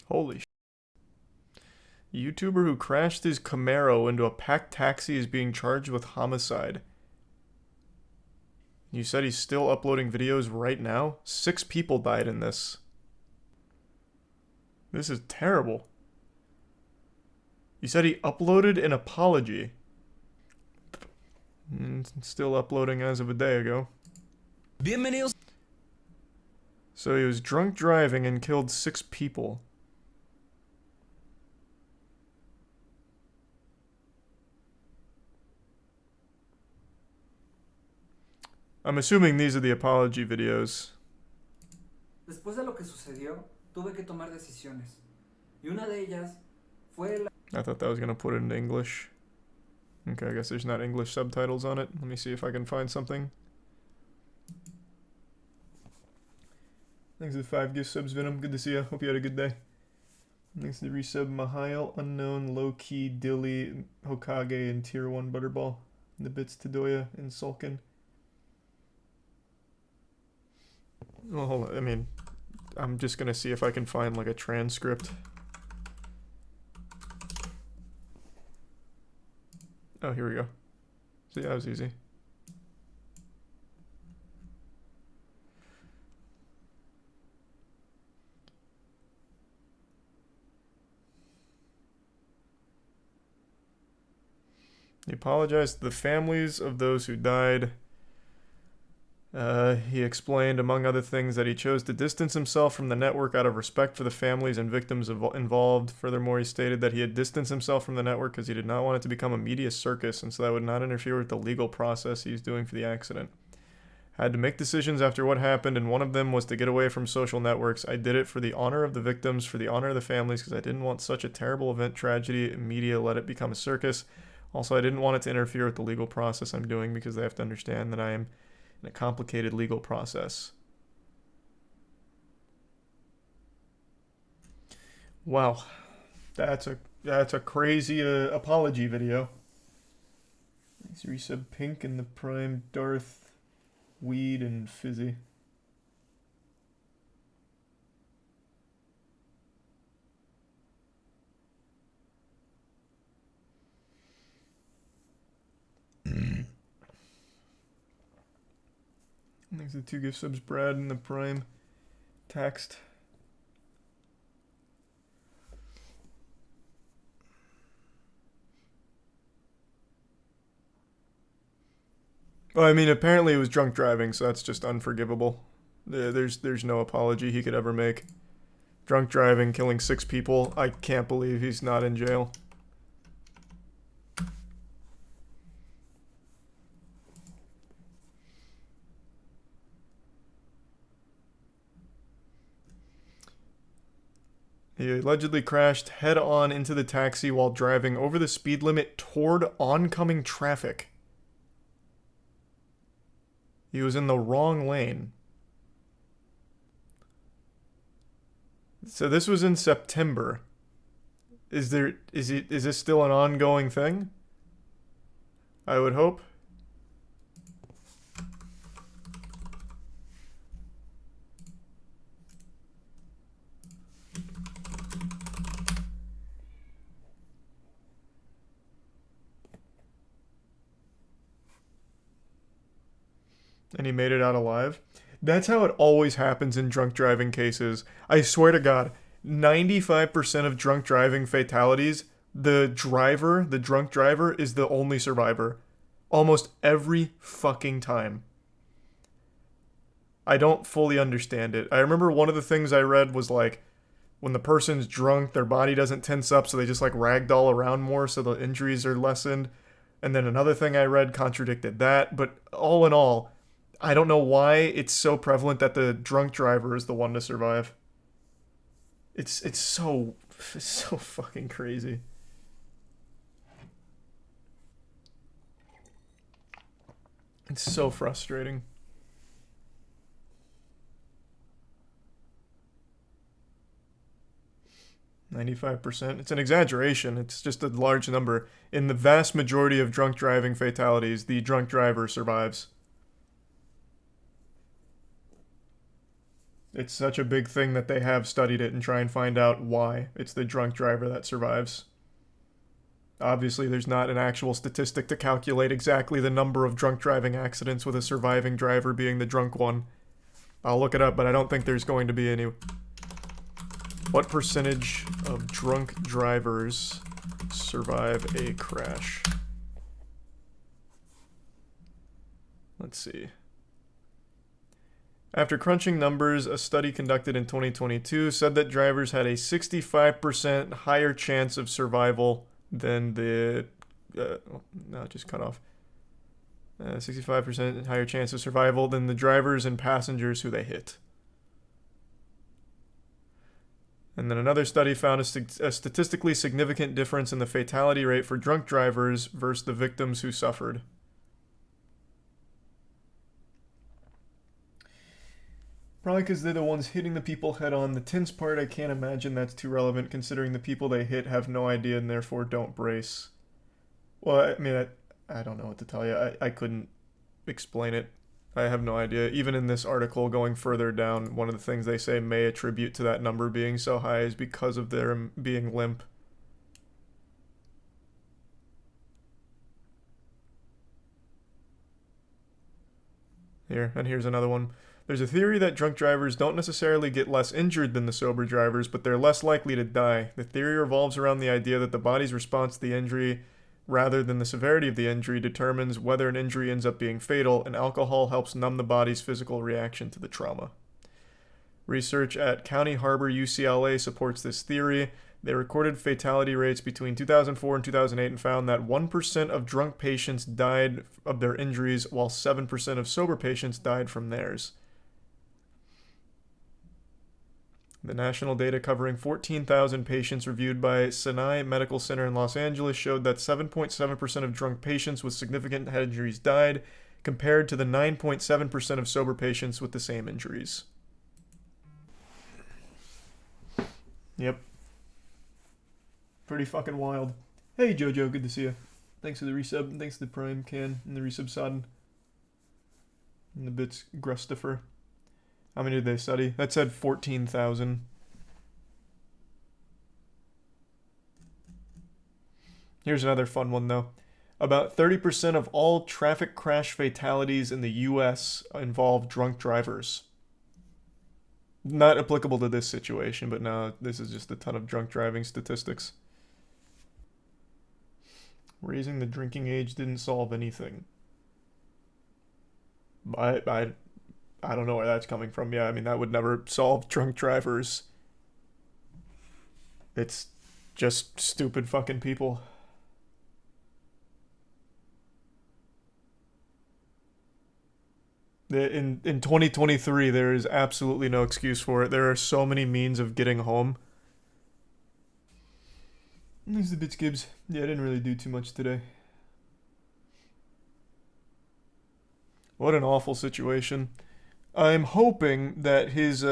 Holy sh*. A YouTuber who crashed his Camaro into a packed taxi is being charged with homicide. You said he's still uploading videos right now? 6 people died in this. This is terrible. You said he uploaded an apology. Still uploading as of a day ago. Bienvenidos. So he was drunk driving and killed 6 people. I'm assuming these are the apology videos. Después de lo que sucedió, tuve que tomar decisiones. Y una de ellas fue la... I thought that was going to put it into English. Okay, I guess there's not English subtitles on it. Let me see if I can find something. Thanks for the 5 gift subs, Venom. Good to see you. Hope you had a good day. Thanks to the resub, Mahail, Unknown, Low-Key, Dilly, Hokage, and Tier 1 Butterball. The bits Tadoya and Sulkin. Well, hold on. I mean, I'm just going to see if I can find like a transcript. Oh, here we go. See, that was easy. He apologized to the families of those who died. He explained, among other things, that he chose to distance himself from the network out of respect for the families and victims involved. Furthermore, he stated that he had distanced himself from the network because he did not want it to become a media circus, and so that would not interfere with the legal process he's doing for the accident. I had to make decisions after what happened, and one of them was to get away from social networks. I did it for the honor of the victims, for the honor of the families, because I didn't want such a terrible event, tragedy, and media let it become a circus. Also, I didn't want it to interfere with the legal process I'm doing, because they have to understand that I am in a complicated legal process. Wow, that's a crazy apology video. Thanks, resub Pink and the Prime Darth, Weed and Fizzy. Thanks to the 2 gift subs, Brad and the Prime text. Well, I mean, apparently it was drunk driving, so that's just unforgivable. There's no apology he could ever make. Drunk driving, killing 6 people. I can't believe he's not in jail. He allegedly crashed head-on into the taxi while driving over the speed limit toward oncoming traffic. He was in the wrong lane. So this was in September. Is this still an ongoing thing? I would hope. And he made it out alive. That's how it always happens in drunk driving cases. I swear to God, 95% of drunk driving fatalities, the drunk driver, is the only survivor. Almost every fucking time. I don't fully understand it. I remember one of the things I read was like, when the person's drunk, their body doesn't tense up, so they just like ragdoll around more, so the injuries are lessened. And then another thing I read contradicted that. But all in all, I don't know why it's so prevalent that the drunk driver is the one to survive. It's so fucking crazy. It's so frustrating. %. It's an exaggeration. It's just a large number. In the vast majority of drunk driving fatalities, the drunk driver survives. It's such a big thing that they have studied it and try and find out why it's the drunk driver that survives. Obviously, there's not an actual statistic to calculate exactly the number of drunk driving accidents with a surviving driver being the drunk one. I'll look it up, but I don't think there's going to be any. What percentage of drunk drivers survive a crash? Let's see. After crunching numbers, a study conducted in 2022 said that drivers had a 65% higher chance of survival than the... no, it just cut off. 65% higher chance of survival than the drivers and passengers who they hit. And then another study found a statistically significant difference in the fatality rate for drunk drivers versus the victims who suffered. Probably because they're the ones hitting the people head on. The tense part, I can't imagine that's too relevant considering the people they hit have no idea and therefore don't brace. Well, I mean, I don't know what to tell you. I couldn't explain it. I have no idea. Even in this article going further down, one of the things they say may attribute to that number being so high is because of their being limp. Here, and here's another one. There's a theory that drunk drivers don't necessarily get less injured than the sober drivers, but they're less likely to die. The theory revolves around the idea that the body's response to the injury, rather than the severity of the injury, determines whether an injury ends up being fatal, and alcohol helps numb the body's physical reaction to the trauma. Research at County Harbor, UCLA supports this theory. They recorded fatality rates between 2004 and 2008 and found that 1% of drunk patients died of their injuries, while 7% of sober patients died from theirs. The national data covering 14,000 patients reviewed by Sinai Medical Center in Los Angeles showed that 7.7% of drunk patients with significant head injuries died, compared to the 9.7% of sober patients with the same injuries. Yep. Pretty fucking wild. Hey Jojo, good to see you. Thanks for the resub, and thanks to the Prime Can and the resub Sodden. And the bits Grustifer. How many did they study? That said 14,000. Here's another fun one, though. About 30% of all traffic crash fatalities in the U.S. involve drunk drivers. Not applicable to this situation, but no, this is just a ton of drunk driving statistics. Raising the drinking age didn't solve anything. I don't know where that's coming from. Yeah, I mean, that would never solve drunk drivers. It's just stupid fucking people. In 2023, there is absolutely no excuse for it. There are so many means of getting home. Thanks to Bits Gibbs. Yeah, I didn't really do too much today. What an awful situation. I'm hoping that his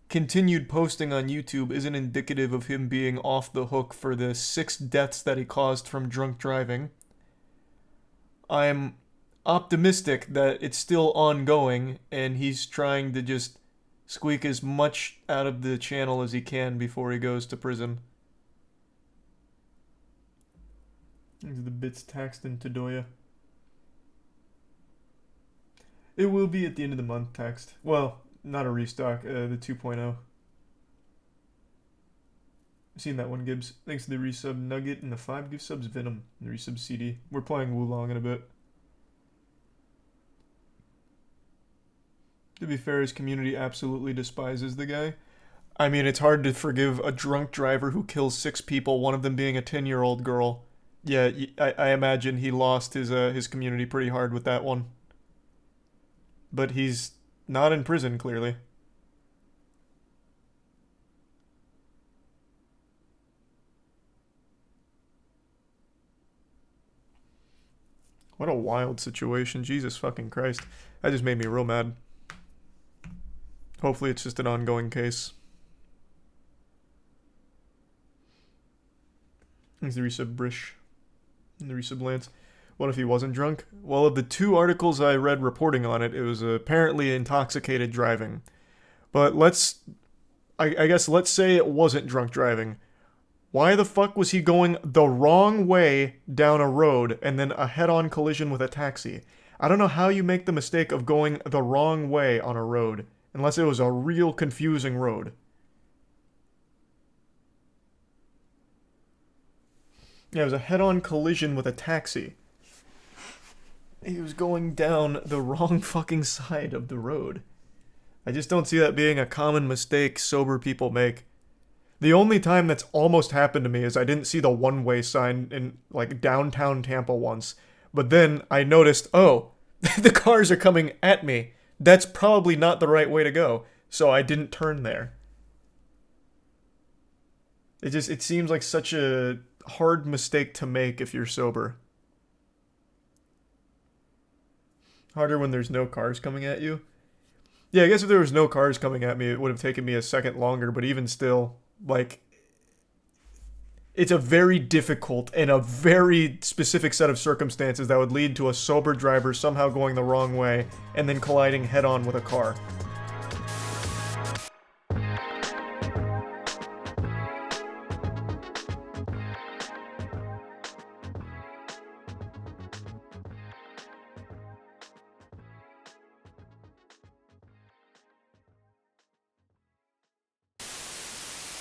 continued posting on YouTube isn't indicative of him being off the hook for the 6 deaths that he caused from drunk driving. I'm optimistic that it's still ongoing and he's trying to just squeak as much out of the channel as he can before he goes to prison. These are the bits taxed in Todoya. It will be at the end of the month taxed. Well, not a restock, the 2.0. I've seen that one, Gibbs. Thanks to the resub Nugget and the 5 gift subs Venom and the resub CD. We're playing Wulong in a bit. To be fair, his community absolutely despises the guy. I mean, it's hard to forgive a drunk driver who kills 6 people, one of them being a 10-year-old girl. Yeah, I imagine he lost his community pretty hard with that one. But he's not in prison, clearly. What a wild situation. Jesus fucking Christ. That just made me real mad. Hopefully it's just an ongoing case. Thanks the resub Brish. And the resub Lance. What if he wasn't drunk? Well, of the 2 articles I read reporting on it, it was apparently intoxicated driving. But I guess let's say it wasn't drunk driving. Why the fuck was he going the wrong way down a road and then a head-on collision with a taxi? I don't know how you make the mistake of going the wrong way on a road, unless it was a real confusing road. Yeah, it was a head-on collision with a taxi. He was going down the wrong fucking side of the road. I just don't see that being a common mistake sober people make. The only time that's almost happened to me is I didn't see the one-way sign in, like, downtown Tampa once. But then I noticed, oh, the cars are coming at me. That's probably not the right way to go. So I didn't turn there. It seems like such a hard mistake to make if you're sober. Harder when there's no cars coming at you. Yeah, I guess if there was no cars coming at me, it would have taken me a second longer, but even still, like, it's a very difficult and a very specific set of circumstances that would lead to a sober driver somehow going the wrong way and then colliding head-on with a car.